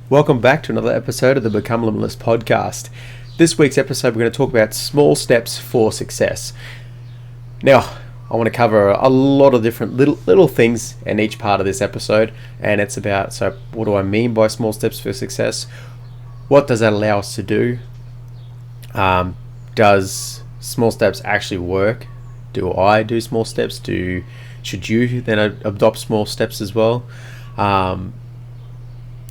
Welcome back to another episode of the Become Limitless podcast. This week's episode, we're going to talk about small steps for success. Now, I want to cover a lot of different little things in each part of this episode, and it's about, so what do I mean by small steps for success? What does that allow us to do? Does small steps actually work? Do I do small steps? Should you then adopt small steps as well?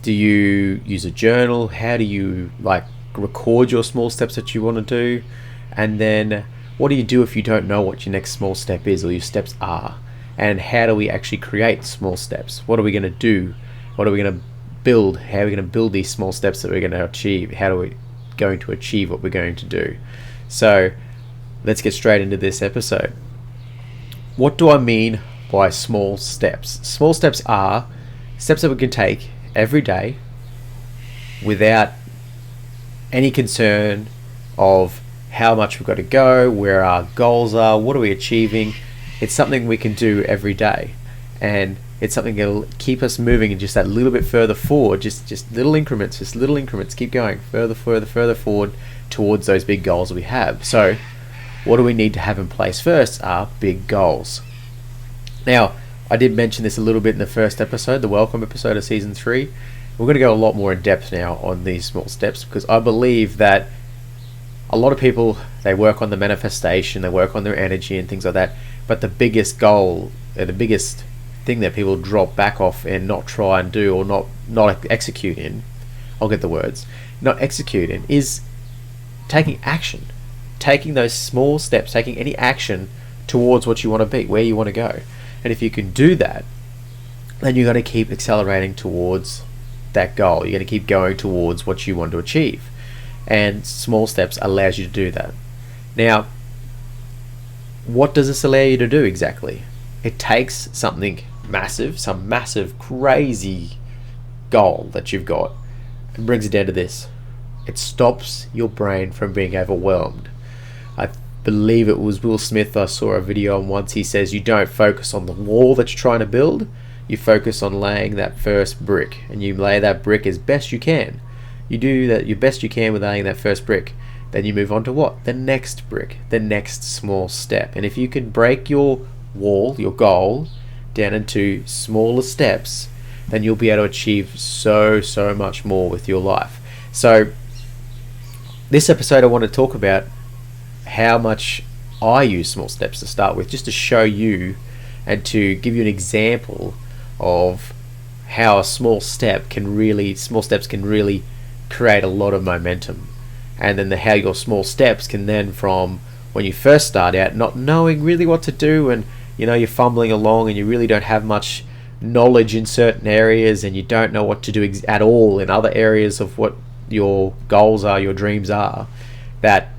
Do you use a journal? How do you record your small steps that you want to do? And then what do you do if you don't know what your next small step is or your steps are? And how do we actually create small steps? What are we going to do? What are we going to build? How are we going to build these small steps that we're going to achieve? How are we going to achieve what we're going to do? So let's get straight into this episode. What do I mean by small steps? Small steps are steps that we can take every day without any concern of how much we've got to go, where our goals are, what are we achieving. It's something we can do every day, and it's something that'll keep us moving just that little bit further forward, just little increments, keep going further forward towards those big goals that we have. So what do we need to have in place first are big goals. Now, I did mention this a little bit in the first episode, the welcome episode of season 3. We're going to go a lot more in depth now on these small steps, because I believe that a lot of people, they work on the manifestation, they work on their energy and things like that, but the biggest goal, the biggest thing that people drop back off and not try and do, or not execute in, I'll get the words, not execute in, is taking action. Taking those small steps, taking any action towards what you want to be, where you want to go. And if you can do that, then you're going to keep accelerating towards that goal. You're going to keep going towards what you want to achieve. And small steps allows you to do that. Now, what does this allow you to do exactly? It takes something massive, some massive, crazy goal that you've got, and brings it down to this. It stops your brain from being overwhelmed. I believe it was Will Smith, I saw a video on once, he says you don't focus on the wall that you're trying to build, you focus on laying that first brick, and you lay that brick as best you can. You do that your best you can with laying that first brick, then you move on to what? The next brick, the next small step. And if you can break your wall, your goal, down into smaller steps, then you'll be able to achieve so much more with your life. So this episode I want to talk about how much I use small steps to start with, just to show you and to give you an example of how small steps can really create a lot of momentum. And then how your small steps can then, from when you first start out not knowing really what to do, and you're fumbling along and you really don't have much knowledge in certain areas, and you don't know what to do at all in other areas of what your goals are, your dreams are, that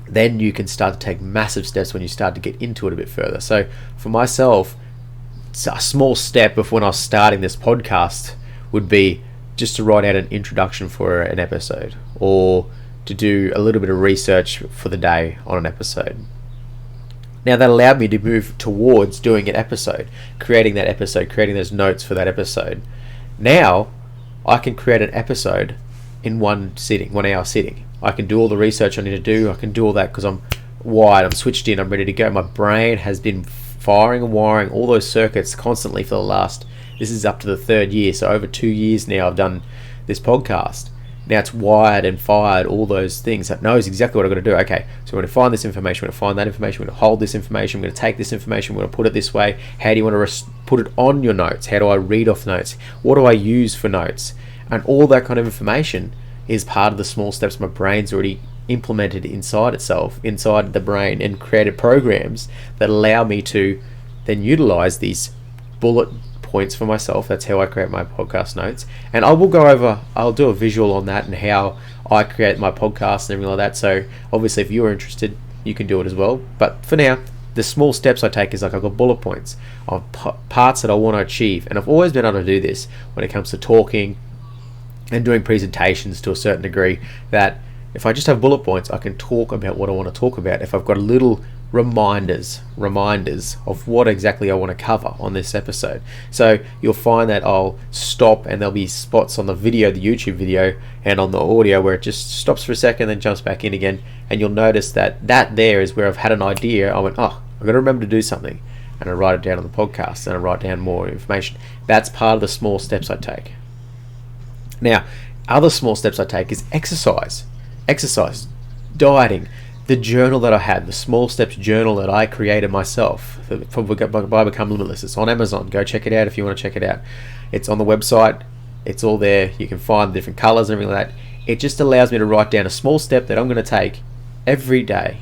then you can start to take massive steps when you start to get into it a bit further. So for myself, a small step of when I was starting this podcast would be just to write out an introduction for an episode, or to do a little bit of research for the day on an episode. Now that allowed me to move towards doing an episode, creating those notes for that episode. Now I can create an episode in 1 hour sitting. I can do all the research I need to do. I can do all that because I'm wired, I'm switched in, I'm ready to go. My brain has been firing and wiring all those circuits constantly for this is up to the 3rd year, so over 2 years now I've done this podcast. Now it's wired and fired all those things. It knows exactly what I've got to do. Okay, so we're going to find this information, we're going to find that information, we're going to hold this information, we're going to take this information, we're going to put it this way. How do you want to put it on your notes? How do I read off notes? What do I use for notes? And all that kind of information is part of the small steps my brain's already implemented inside itself, inside the brain, and created programs that allow me to then utilize these bullet points for myself. That's how I create my podcast notes. And I'll do a visual on that and how I create my podcast and everything like that. So obviously if you're interested, you can do it as well. But for now, the small steps I take is I've got bullet points of parts that I want to achieve. And I've always been able to do this when it comes to talking and doing presentations to a certain degree, that if I just have bullet points, I can talk about what I want to talk about. If I've got a little reminders of what exactly I want to cover on this episode. So you'll find that I'll stop and there'll be spots on the video, the YouTube video, and on the audio where it just stops for a second, then jumps back in again, and you'll notice that there is where I've had an idea. I went, oh, I've got to remember to do something, and I write it down on the podcast, and I write down more information. That's part of the small steps I take. Now, other small steps I take is exercise, dieting, the journal that I had, the small steps journal that I created myself by Become Limitless. It's on Amazon. Go check it out if you want to check it out. It's on the website. It's all there. You can find the different colors and everything like that. It just allows me to write down a small step that I'm going to take every day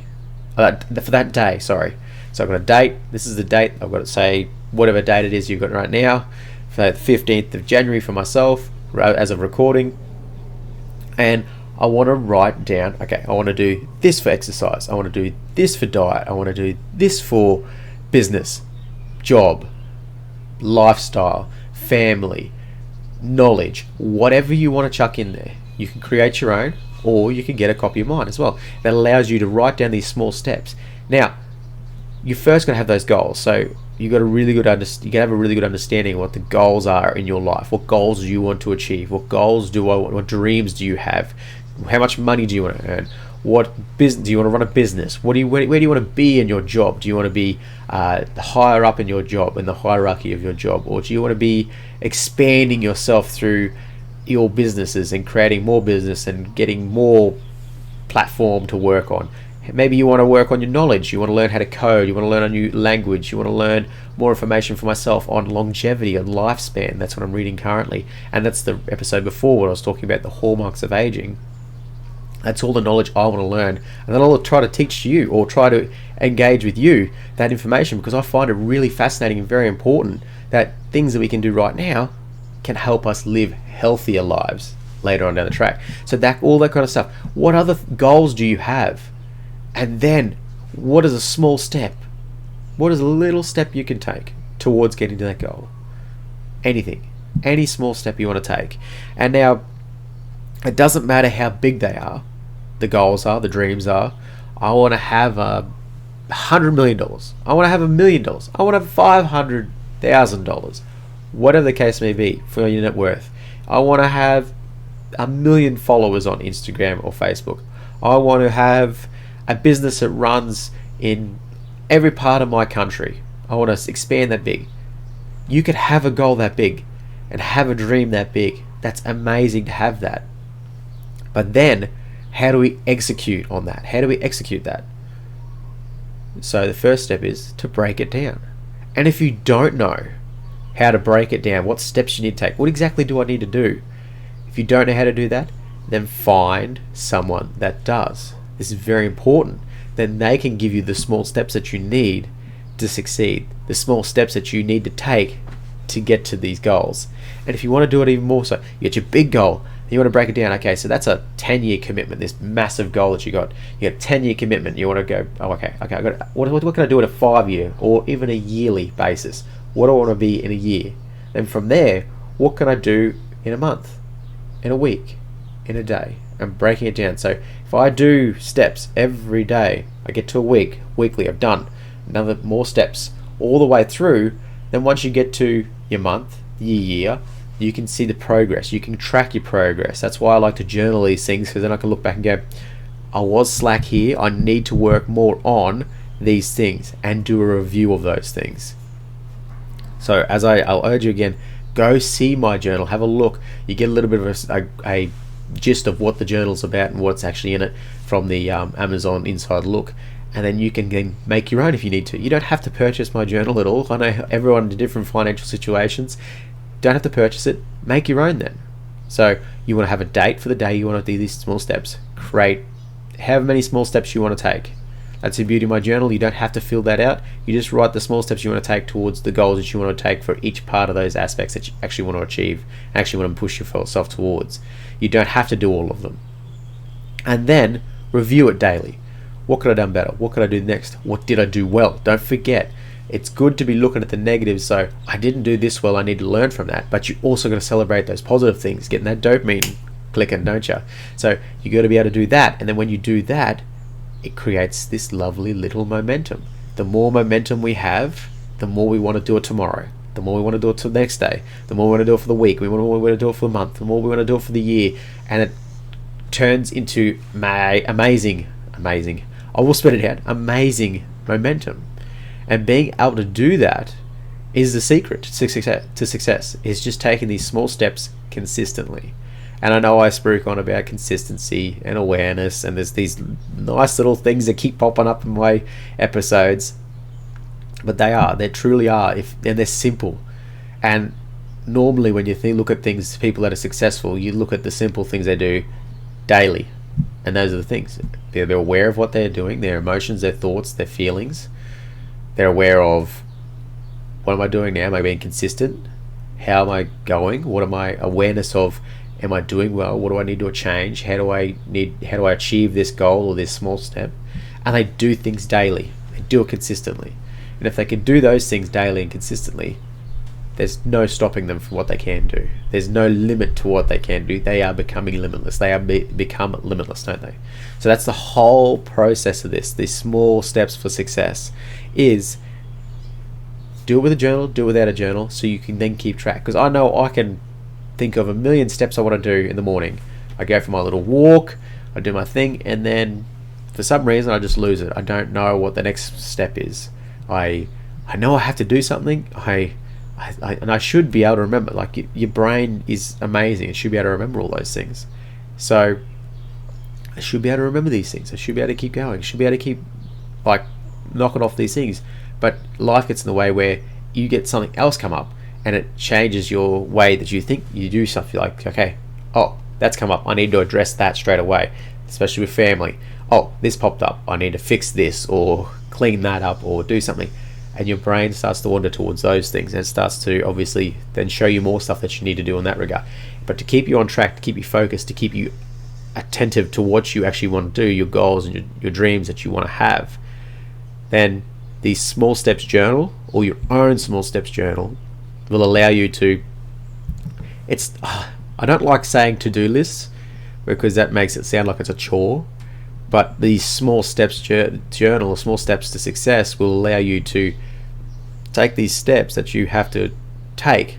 for that day. Sorry. So I've got a date. This is the date. I've got to say whatever date it is you've got right now. For the 15th of January for myself as of recording. And I want to write down, okay, I want to do this for exercise, I want to do this for diet, I want to do this for business, job, lifestyle, family, knowledge, whatever you want to chuck in there. You can create your own, or you can get a copy of mine as well. That allows you to write down these small steps. Now, you first got to have those goals. So you got a really good you can have a really good understanding of what the goals are in your life. What goals do you want to achieve? What goals do I want? What dreams do you have? How much money do you want to earn? What business do you want to run a business? Where do you want to be in your job? Do you want to be higher up in your job, in the hierarchy of your job, or do you want to be expanding yourself through your businesses and creating more business and getting more platform to work on? Maybe you want to work on your knowledge. You want to learn how to code. You want to learn a new language. You want to learn more information for myself on longevity and lifespan. That's what I'm reading currently, and that's the episode before when I was talking about the hallmarks of aging. That's all the knowledge I want to learn, and then I'll try to teach you or try to engage with you that information, because I find it really fascinating and very important that things that we can do right now can help us live healthier lives later on down the track. So that all that kind of stuff. What other goals do you have? And then what is a small step? What is a little step you can take towards getting to that goal? Anything. Any small step you want to take. And now, it doesn't matter how big they are, the goals are, the dreams are. I want to have $100 million. I want to have $1 million. I want to have $500,000. Whatever the case may be for your net worth. I want to have 1 million followers on Instagram or Facebook. I want to have a business that runs in every part of my country. I want to expand that big. You could have a goal that big and have a dream that big. That's amazing to have that. But then, how do we execute on that? How do we execute that? So the first step is to break it down. And if you don't know how to break it down, what steps you need to take, what exactly do I need to do? If you don't know how to do that, then find someone that does. This is very important. Then they can give you the small steps that you need to succeed, the small steps that you need to take to get to these goals. And if you want to do it even more so, you get your big goal, you want to break it down. Okay, so that's a 10-year commitment, this massive goal that you got. You got a 10-year commitment. You want to go, oh, okay, I got what can I do at a 5-year or even a yearly basis? What do I want to be in a year? Then from there, what can I do in a month, in a week, in a day? I'm breaking it down. So if I do steps every day, I get to a week, weekly, I've done another more steps all the way through. Then once you get to your month, your year, you can see the progress. You can track your progress. That's why I like to journal these things, because then I can look back and go, I was slack here. I need to work more on these things and do a review of those things. So I'll urge you again, go see my journal, have a look. You get a little bit of a gist of what the journal's about and what's actually in it from the Amazon Inside Look. And then you can then make your own if you need to. You don't have to purchase my journal at all. I know everyone in different financial situations. Don't have to purchase it. Make your own then. So you want to have a date for the day you want to do these small steps. Create however many small steps you want to take. That's the beauty of my journal. You don't have to fill that out. You just write the small steps you want to take towards the goals that you want to take for each part of those aspects that you actually want to achieve, actually want to push yourself towards. You don't have to do all of them. And then review it daily. What could I have done better? What could I do next? What did I do well? Don't forget, it's good to be looking at the negatives. So I didn't do this well, I need to learn from that. But you also got to celebrate those positive things, getting that dopamine clicking, don't you? So you got to be able to do that. And then when you do that, it creates this lovely little momentum. The more momentum we have, the more we want to do it tomorrow. The more we want to do it the next day. The more we want to do it for the week. The more we want to do it for the month. The more we want to do it for the year. And it turns into amazing. I will spit it out. Amazing momentum. And being able to do that is the secret to success. Is just taking these small steps consistently. And I know I spoke on about consistency and awareness, and there's these nice little things that keep popping up in my episodes, but they truly are, and they're simple. And normally when you look at things, people that are successful, you look at the simple things they do daily, and those are the things. They're aware of what they're doing, their emotions, their thoughts, their feelings. They're aware of, what am I doing now? Am I being consistent? How am I going? What am I awareness of? Am I doing well? What do I need to change? How do I achieve this goal or this small step? And they do things daily. They do it consistently. And if they can do those things daily and consistently, there's no stopping them from what they can do. There's no limit to what they can do. They are becoming limitless. They are become limitless, don't they? So that's the whole process of this. These small steps for success is do it with a journal, do it without a journal, so you can then keep track. Because I know I can think of a million steps I want to do in the morning. I go for my little walk, I do my thing, and then for some reason I just lose it. I don't know what the next step is. I know I have to do something. And I should be able to remember. Like, your brain is amazing. It should be able to remember all those things. So I should be able to remember these things. I should be able to keep going. I should be able to keep knocking off these things. But life gets in the way where you get something else come up, and it changes your way that you think you do something. Like, okay, oh, that's come up. I need to address that straight away, especially with family. Oh, this popped up. I need to fix this or clean that up or do something. And your brain starts to wander towards those things, and it starts to obviously then show you more stuff that you need to do in that regard. But to keep you on track, to keep you focused, to keep you attentive to what you actually want to do, your goals and your dreams that you want to have, then the small steps journal, or your own small steps journal, will allow you to, I don't like saying to-do lists because that makes it sound like it's a chore, but the small steps journal, or small steps to success, will allow you to take these steps that you have to take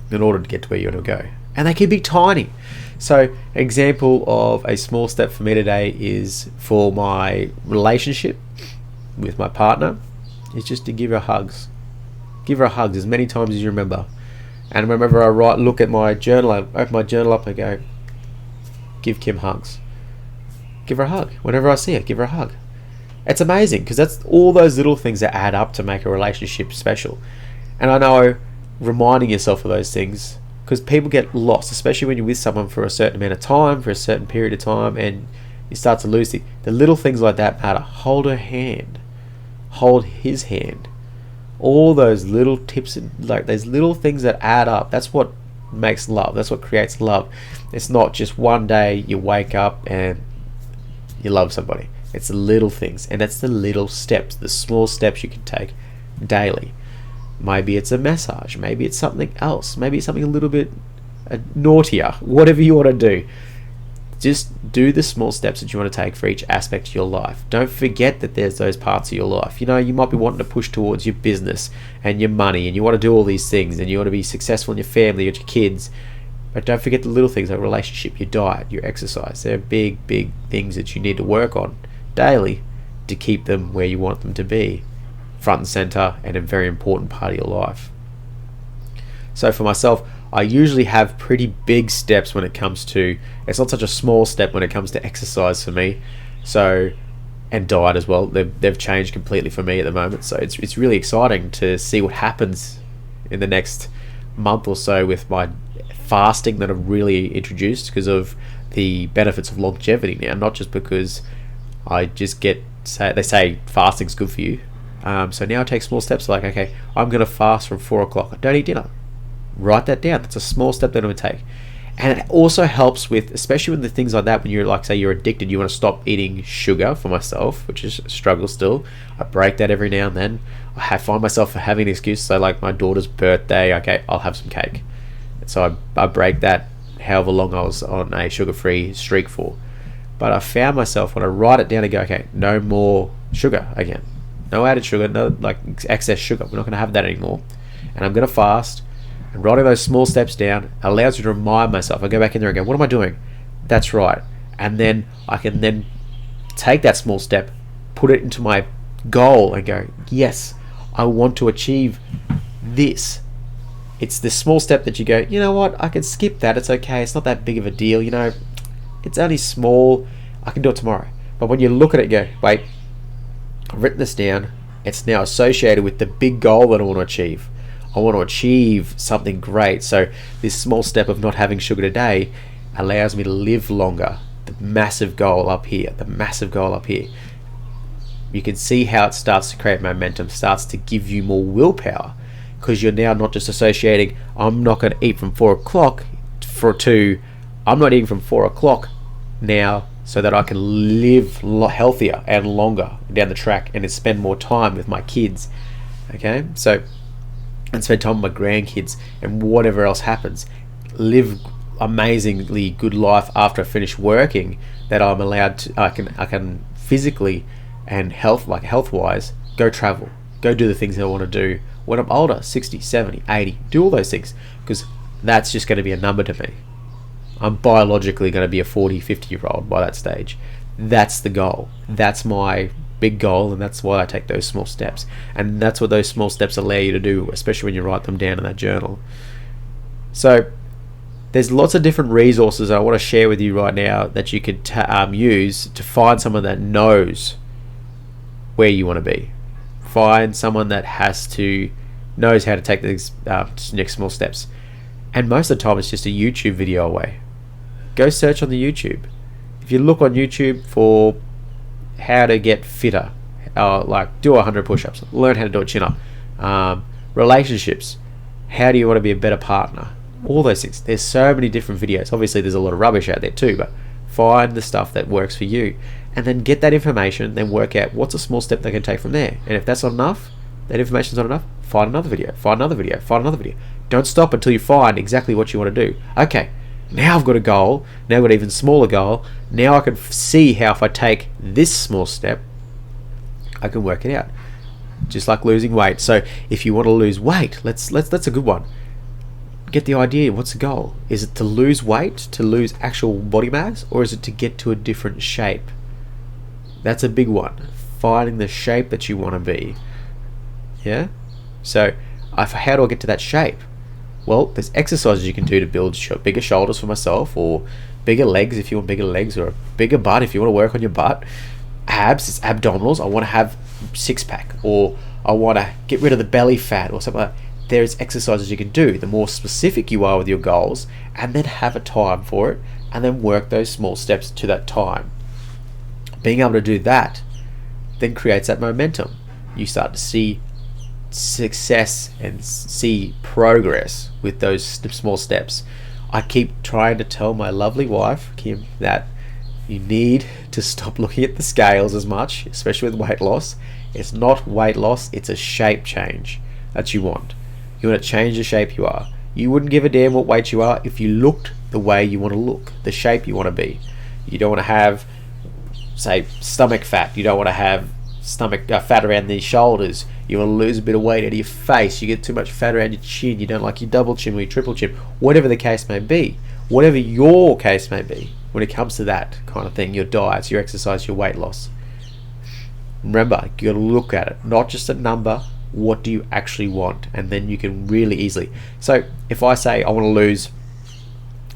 in order to get to where you want to go. And they can be tiny. So an example of a small step for me today is for my relationship with my partner is just to give her hugs. Give her hugs as many times as you remember. And whenever I look at my journal, I open my journal up and go, give Kim hugs. Give her a hug. Whenever I see her, give her a hug. It's amazing, because that's all those little things that add up to make a relationship special. And I know reminding yourself of those things, because people get lost, especially when you're with someone for a certain amount of time, for a certain period of time, and you start to lose the little things like that matter. Hold her hand. Hold his hand. All those little tips, like those little things that add up, that's what makes love. That's what creates love. It's not just one day you wake up and you love somebody. It's the little things, and that's the little steps, the small steps you can take daily. Maybe it's a massage, maybe it's something else, maybe it's something a little bit naughtier, whatever you want to do. Just do the small steps that you want to take for each aspect of your life. Don't forget that there's those parts of your life. You know, you might be wanting to push towards your business and your money, and you want to do all these things, and you want to be successful in your family, with your kids. But don't forget the little things, like relationship, your diet, your exercise. They're big things that you need to work on daily to keep them where you want them to be, front and center, and a very important part of your life. So for myself, I usually have pretty big steps when it comes to, it's not such a small step when it comes to exercise for me. So, and diet as well. They've changed completely for me at the moment. So it's really exciting to see what happens in the next month or so with my fasting that I've really introduced, because of the benefits of longevity now, not just because I just they say fasting's good for you. So now I take small steps like, okay, I'm going to fast from 4 o'clock. I don't eat dinner. Write that down. That's a small step that I'm going to take. And it also helps with, especially with the things like that, when you're like, say you're addicted, you want to stop eating sugar. For myself, which is a struggle still, I break that every now and then. I find myself having an excuse. So like my daughter's birthday, okay, I'll have some cake. So I break that however long I was on a sugar-free streak for. But I found myself when I write it down and go, okay, no more sugar again. No added sugar, no like excess sugar. We're not going to have that anymore. And I'm going to fast. And writing those small steps down allows me to remind myself. I go back in there and go, what am I doing? That's right. And then I can then take that small step, put it into my goal and go, yes, I want to achieve this. It's this small step that you go, you know what, I can skip that, it's okay, it's not that big of a deal, you know, it's only small, I can do it tomorrow. But when you look at it and go, wait, I've written this down, it's now associated with the big goal that I want to achieve. I want to achieve something great. So this small step of not having sugar today allows me to live longer. The massive goal up here, you can see how it starts to create momentum, starts to give you more willpower, because you're now not just associating, I'm not going to eat from 4 o'clock I'm not eating from 4 o'clock now so that I can live healthier and longer down the track and spend more time with my kids. Okay, so, and spend time with my grandkids and whatever else happens. Live amazingly good life after I finish working, that I'm allowed to, I can physically and health wise go travel, go do the things I want to do when I'm older, 60, 70, 80, do all those things, because that's just going to be a number to me. I'm biologically going to be a 40, 50-year-old by that stage. That's the goal. That's my big goal, and that's why I take those small steps. And that's what those small steps allow you to do, especially when you write them down in that journal. So there's lots of different resources I want to share with you right now that you could use to find someone that knows where you want to be. Find someone that knows how to take these next small steps. And most of the time it's just a YouTube video away. Go search on the YouTube. If you look on YouTube for how to get fitter, like do 100 push-ups, learn how to do a chin-up, relationships, how do you want to be a better partner, all those things. There's so many different videos. Obviously there's a lot of rubbish out there too, but find the stuff that works for you, and then get that information, then work out what's a small step they can take from there. And if that's not enough, that information's not enough, find another video, find another video, find another video. Don't stop until you find exactly what you want to do. Okay, now I've got a goal, now I've got an even smaller goal, now I can see how if I take this small step, I can work it out. Just like losing weight. So if you want to lose weight, that's a good one. Get the idea, what's the goal? Is it to lose weight, to lose actual body mass, or is it to get to a different shape? That's a big one. Finding the shape that you want to be. Yeah? So how do I get to that shape? Well, there's exercises you can do to build bigger shoulders for myself, or bigger legs if you want bigger legs, or a bigger butt if you want to work on your butt. Abs, it's abdominals. I want to have six-pack, or I want to get rid of the belly fat, or something like that. There's exercises you can do. The more specific you are with your goals, and then have a time for it, and then work those small steps to that time. Being able to do that then creates that momentum. You start to see success and see progress with those small steps. I keep trying to tell my lovely wife, Kim, that you need to stop looking at the scales as much, especially with weight loss. It's not weight loss, it's a shape change that you want. You want to change the shape you are. You wouldn't give a damn what weight you are if you looked the way you want to look, the shape you want to be. You don't want to have, say, stomach fat. You don't want to have stomach fat around the shoulders. You want to lose a bit of weight out of your face. You get too much fat around your chin. You don't like your double chin or your triple chin. Whatever the case may be. Whatever your case may be when it comes to that kind of thing, your diets, your exercise, your weight loss. Remember, you got to look at it, not just a number. What do you actually want? And then you can really easily. So if I say I want to lose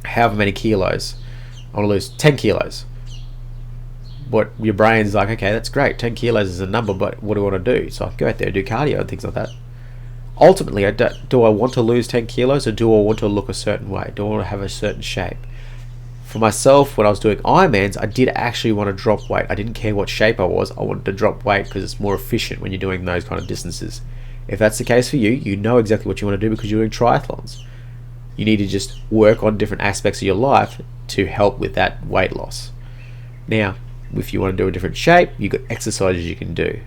however many kilos, I want to lose 10 kilos. What your brain's like, okay, that's great. 10 kilos is a number, but what do I want to do? So I can go out there and do cardio and things like that. Ultimately, do I want to lose 10 kilos, or do I want to look a certain way? Do I want to have a certain shape? For myself, when I was doing Ironmans, I did actually want to drop weight. I didn't care what shape I was. I wanted to drop weight because it's more efficient when you're doing those kind of distances. If that's the case for you, you know exactly what you want to do because you're doing triathlons. You need to just work on different aspects of your life to help with that weight loss. Now, if you want to do a different shape, you've got exercises you can do.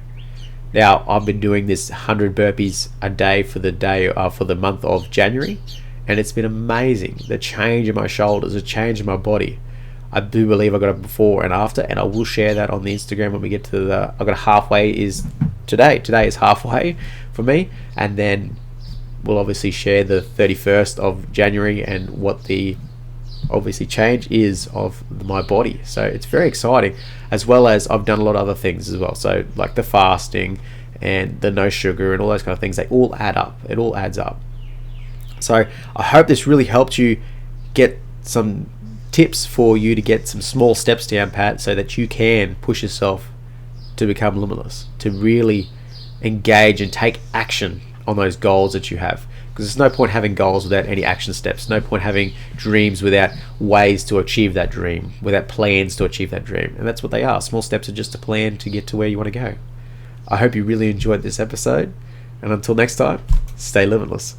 Now, I've been doing this 100 burpees a day for the month of January, and it's been amazing. The change in my shoulders, the change in my body. I do believe I got a before and after, and I will share that on the Instagram when we get to the. I got halfway is today. Today is halfway for me, and then we'll obviously share the 31st of January and what the obviously change is of my body. So it's very exciting, as well as I've done a lot of other things as well. So like the fasting and the no sugar and all those kind of things, they all add up. It all adds up. So I hope this really helped you get some tips for you to get some small steps down pat, so that you can push yourself to become limitless, to really engage and take action on those goals that you have. Because there's no point having goals without any action steps, no point having dreams without ways to achieve that dream, without plans to achieve that dream. And that's what they are. Small steps are just a plan to get to where you want to go. I hope you really enjoyed this episode, and until next time, stay limitless.